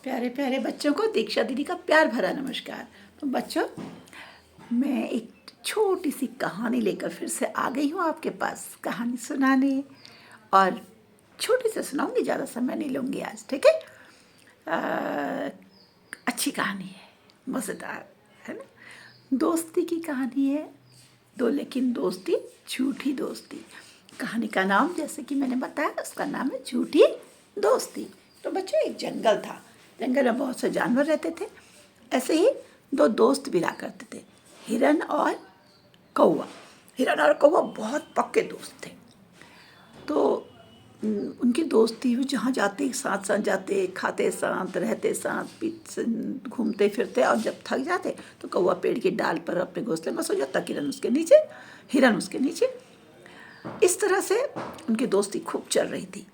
प्यारे प्यारे बच्चों को दीक्षा दीदी का प्यार भरा नमस्कार। तो बच्चों, मैं एक छोटी सी कहानी लेकर फिर से आ गई हूँ आपके पास कहानी सुनाने। और छोटी से सुनाऊंगी, ज़्यादा समय नहीं लूँगी आज, ठीक है। अच्छी कहानी है, मज़ेदार है ना। दोस्ती की कहानी है दो, लेकिन दोस्ती झूठी दोस्ती। कहानी का नाम जैसे कि मैंने बताया, उसका नाम है झूठी दोस्ती। तो बच्चों, एक जंगल था। जंगल में बहुत से जानवर रहते थे। ऐसे ही दो दोस्त भी रहा करते थे, हिरन और कौवा। हिरन और कौवा बहुत पक्के दोस्त थे। तो उनकी दोस्ती हुई, जहाँ जाते साथ साथ जाते, खाते साथ, रहते साथ, घूमते फिरते। और जब थक जाते तो कौवा पेड़ की डाल पर अपने घोंसले में सो जाता, हिरन उसके नीचे। इस तरह से उनकी दोस्ती खूब चल रही थी।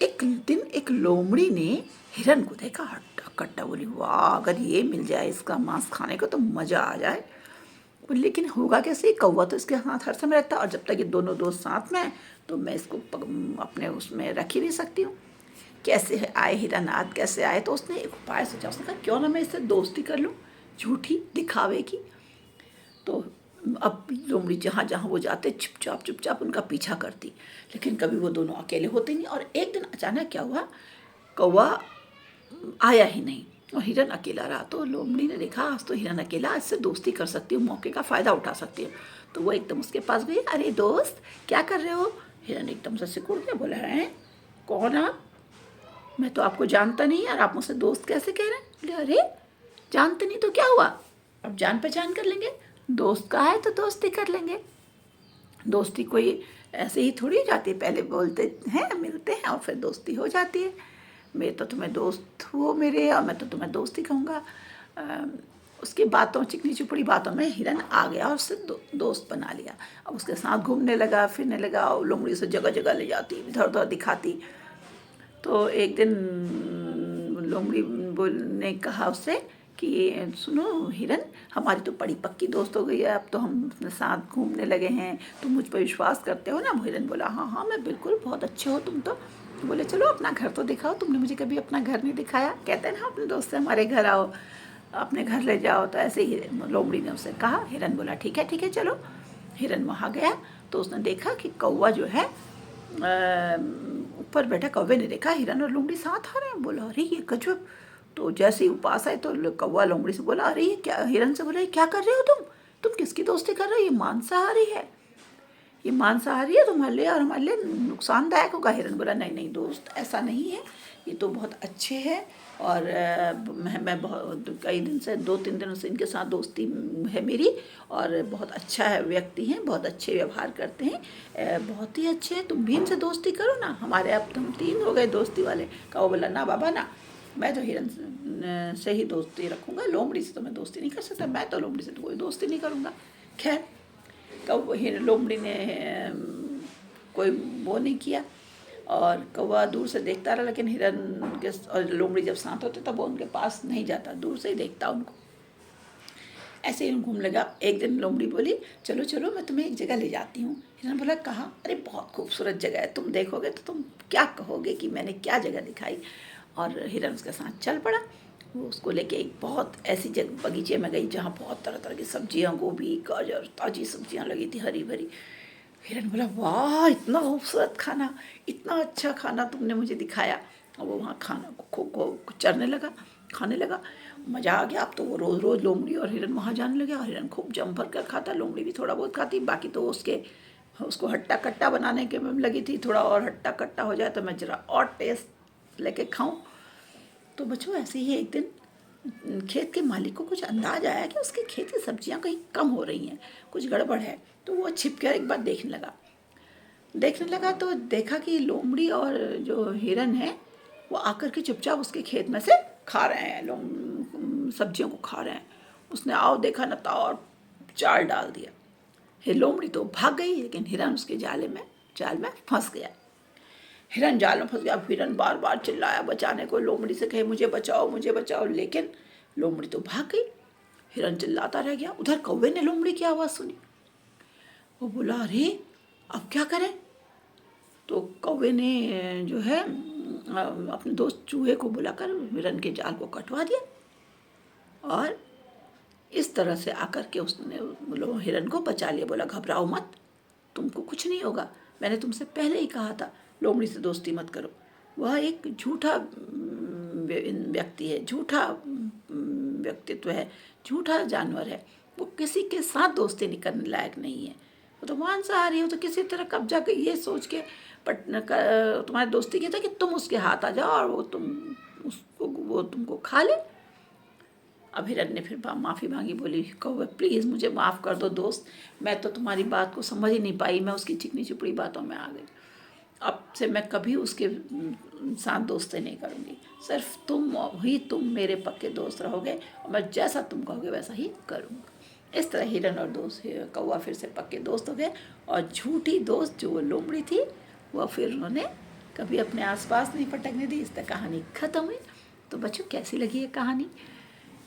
एक दिन एक लोमड़ी ने हिरन को देखा, हट्टा कट्टा, बोली वाह, अगर ये मिल जाए इसका मांस खाने को तो मज़ा आ जाए। लेकिन होगा कैसे, कौवा तो इसके साथ हर समय रहता, और जब तक ये दोनों दोस्त साथ में हैं तो मैं इसको अपने उसमें रख ही नहीं सकती हूँ। कैसे आए हिरन, आज कैसे आए? तो उसने एक उपाय सोचा। उसने कहा क्यों ना मैं इससे दोस्ती कर लूँ, झूठी दिखावे की। तो अब लोमड़ी जहाँ जहाँ वो जाते चुपचाप उनका पीछा करती, लेकिन कभी वो दोनों अकेले होते नहीं। और एक दिन अचानक क्या हुआ, कौवा आया ही नहीं और हिरन अकेला रहा। तो लोमड़ी ने देखा, आज तो हिरन अकेला, इससे दोस्ती कर सकती हूँ, मौके का फ़ायदा उठा सकती हूँ। तो वो एकदम उसके पास गई। अरे दोस्त, क्या कर रहे हो? हिरन एकदम से सिकुड़ गया, बोला है कौन आप? मैं तो आपको जानता नहीं और आप मुझसे दोस्त कैसे कह रहे हैं? बोले अरे, जानते नहीं तो क्या हुआ, अब जान पहचान कर लेंगे। दोस्त का है तो दोस्ती कर लेंगे। दोस्ती कोई ऐसे ही थोड़ी जाती है, पहले बोलते हैं, मिलते हैं और फिर दोस्ती हो जाती है। मैं तो तुम्हें दोस्त हो मेरे, और मैं तो तुम्हें दोस्त ही कहूँगा। उसकी बातों, चिकनी चुपड़ी बातों में हिरन आ गया और उससे दोस्त बना लिया। अब उसके साथ घूमने लगा, फिरने लगा, और लोमड़ी से जगह जगह ले जाती, इधर उधर दिखाती। तो एक दिन लोमड़ी ने कहा उससे कि सुनो हिरन, हमारी तो बड़ी पक्की दोस्त हो गई है, अब तो हम अपने साथ घूमने लगे हैं, तुम मुझ पर विश्वास करते हो ना? हिरन बोला हाँ हाँ, मैं बिल्कुल, बहुत अच्छे हो तुम तो। बोले चलो अपना घर तो दिखाओ, तुमने मुझे कभी अपना घर नहीं दिखाया। कहते हैं ना, अपने दोस्त से हमारे घर आओ, अपने घर ले जाओ। तो ऐसे ही लोमड़ी ने उससे कहा। हिरन बोला ठीक है चलो। हिरन वहाँ गया तो उसने देखा कि कौवा जो है ऊपर बैठा। कौवे ने देखा हिरन और लोमड़ी साथ आ रहे हैं। बोला अरे ये गजब। तो जैसे ही पास आए तो कौवा लोमड़ी से बोला अरे ये क्या, हिरन से बोला क्या कर रहे हो तुम किसकी दोस्ती कर रहे हो? ये मांसाहारी है, ये मांसाहारी है, तुम्हारे लिए और हमारे लिए नुकसानदायक होगा। हिरन बोला नहीं नहीं दोस्त, ऐसा नहीं है, ये तो बहुत अच्छे हैं। और मैं बहुत कई दिन से, 2-3 दिनों से इनके साथ दोस्ती है मेरी, और बहुत अच्छा है व्यक्ति हैं, बहुत अच्छे व्यवहार करते हैं, बहुत ही अच्छे हैं। तुम भी इनसे दोस्ती करो ना, हमारे अब तुम 3 हो गए दोस्ती वाले। कौवा बोला ना बाबा ना, मैं तो हिरन से ही दोस्ती रखूँगा, लोमड़ी से तो मैं दोस्ती नहीं कर सकता, मैं तो लोमड़ी से तो कोई दोस्ती नहीं करूँगा। खैर, लोमड़ी ने कोई वो नहीं किया, और कौवा दूर से देखता रहा। लेकिन हिरन के और लोमड़ी जब साथ होते तब वो उनके पास नहीं जाता, दूर से ही देखता उनको। ऐसे ही घूम लगा। एक दिन लोमड़ी बोली चलो चलो, मैं तुम्हें एक जगह ले जाती हूँ। हिरन बोला कहाँ? अरे बहुत खूबसूरत जगह है, तुम देखोगे तो तुम क्या कहोगे कि मैंने क्या जगह दिखाई। और हिरन उसके साथ चल पड़ा। वो उसको लेके एक बहुत ऐसी जगह, बगीचे में गई जहाँ बहुत तरह तरह की सब्जियाँ, गोभी, गाजर, ताज़ी सब्जियाँ लगी थी, हरी भरी। हिरन बोला वाह, इतना खूबसूरत खाना, इतना अच्छा खाना तुमने मुझे दिखाया। और वो वहाँ खाना को चरने लगा, खाने लगा। मज़ा आ गया। अब तो वो रोज़ रोज़ लोमड़ी और हिरन वहाँ जाने लगे, और हिरन खूब जम भर कर खाता, लोमड़ी भी थोड़ा बहुत खाती। बाकी तो उसको हट्टा कट्टा बनाने के में लगी थी, थोड़ा और हट्टा कट्टा हो जाए तो मैं ज़रा और टेस्ट लेके खाऊं। तो बच्चों, ऐसे ही एक दिन खेत के मालिक को कुछ अंदाज आया कि उसके खेत की सब्जियां कहीं कम हो रही हैं, कुछ गड़बड़ है। तो वो छिप कर एक बार देखने लगा तो देखा कि लोमड़ी और जो हिरन है वो आकर के चुपचाप उसके खेत में से खा रहे हैं, सब्जियों को खा रहे हैं। उसने आओ देखा न था और जाल डाल दिया। लोमड़ी तो भाग गई, लेकिन हिरन उसके जाल में फंस गया। हिरन जाल में फंस गया। हिरन बार बार चिल्लाया बचाने को, लोमड़ी से कहे मुझे बचाओ, लेकिन लोमड़ी तो भाग गई। हिरन चिल्लाता रह गया। उधर कौवे ने लोमड़ी की आवाज़ सुनी। वो बोला अरे अब क्या करें? तो कौवे ने जो है अपने दोस्त चूहे को बुलाकर हिरन के जाल को कटवा दिया और इस तरह से आकर के उसने हिरन को बचा लिया। बोला घबराओ मत, तुमको कुछ नहीं होगा, मैंने तुमसे पहले ही कहा था लोमड़ी से दोस्ती मत करो। वह एक झूठा व्यक्ति है, झूठा व्यक्तित्व है, झूठा जानवर है, वो किसी के साथ दोस्ती नहीं करने लायक नहीं है। वो तो मांसाहारी हो, तो किसी तरह कब्जा कर ये सोच के तुम्हारी दोस्ती की था कि तुम उसके हाथ आ जाओ और वो तुमको खा ले। अब हिरन ने फिर माफ़ी मांगी, बोली कौवा प्लीज़ मुझे माफ़ कर दो दोस्त, मैं तो तुम्हारी बात को समझ ही नहीं पाई, मैं उसकी चिकनी चुपड़ी बातों में आ गई। अब से मैं कभी उसके साथ दोस्ती नहीं करूँगी, सिर्फ तुम मेरे पक्के दोस्त रहोगे और मैं जैसा तुम कहोगे वैसा ही करूँगा। इस तरह हिरन और कौवा फिर से पक्के दोस्त हो गए और झूठी दोस्त जो वो लोमड़ी थी वह फिर उन्होंने कभी अपने आसपास नहीं पटकने दी। इस तरह कहानी ख़त्म हुई। तो बच्चों कैसी लगी ये कहानी?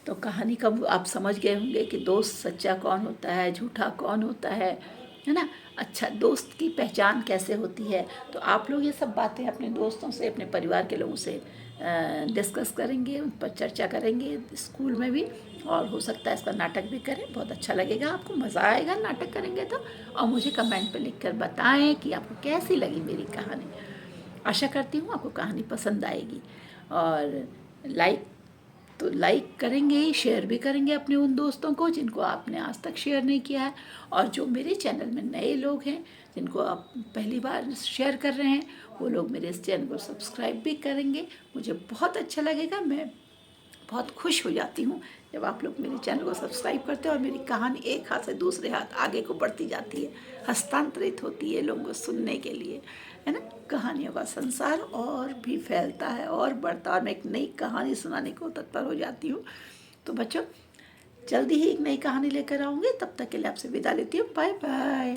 तो कहानी का आप समझ गए होंगे कि दोस्त सच्चा कौन होता है, झूठा कौन होता है ना। अच्छा, दोस्त की पहचान कैसे होती है, तो आप लोग ये सब बातें अपने दोस्तों से, अपने परिवार के लोगों से डिस्कस करेंगे, उन पर चर्चा करेंगे स्कूल में भी, और हो सकता है इसका नाटक भी करें। बहुत अच्छा लगेगा, आपको मज़ा आएगा नाटक करेंगे तो। और मुझे कमेंट पे लिखकर बताएं कि आपको कैसी लगी मेरी कहानी। आशा करती हूँ आपको कहानी पसंद आएगी, और लाइक करेंगे, शेयर भी करेंगे अपने उन दोस्तों को जिनको आपने आज तक शेयर नहीं किया है। और जो मेरे चैनल में नए लोग हैं जिनको आप पहली बार शेयर कर रहे हैं, वो लोग मेरे इस चैनल को सब्सक्राइब भी करेंगे। मुझे बहुत अच्छा लगेगा, मैं बहुत खुश हो जाती हूँ जब आप लोग मेरे चैनल को सब्सक्राइब करते हैं और मेरी कहानी एक हाथ से दूसरे हाथ आगे को बढ़ती जाती है, हस्तांतरित होती है लोगों को सुनने के लिए, है ना। कहानियों का संसार और भी फैलता है और बढ़ता, और मैं एक नई कहानी सुनाने को तत्पर हो जाती हूँ। तो बच्चों, जल्दी ही एक नई कहानी लेकर आऊँगी, तब तक के लिए आपसे विदा लेती हूँ। Bye bye.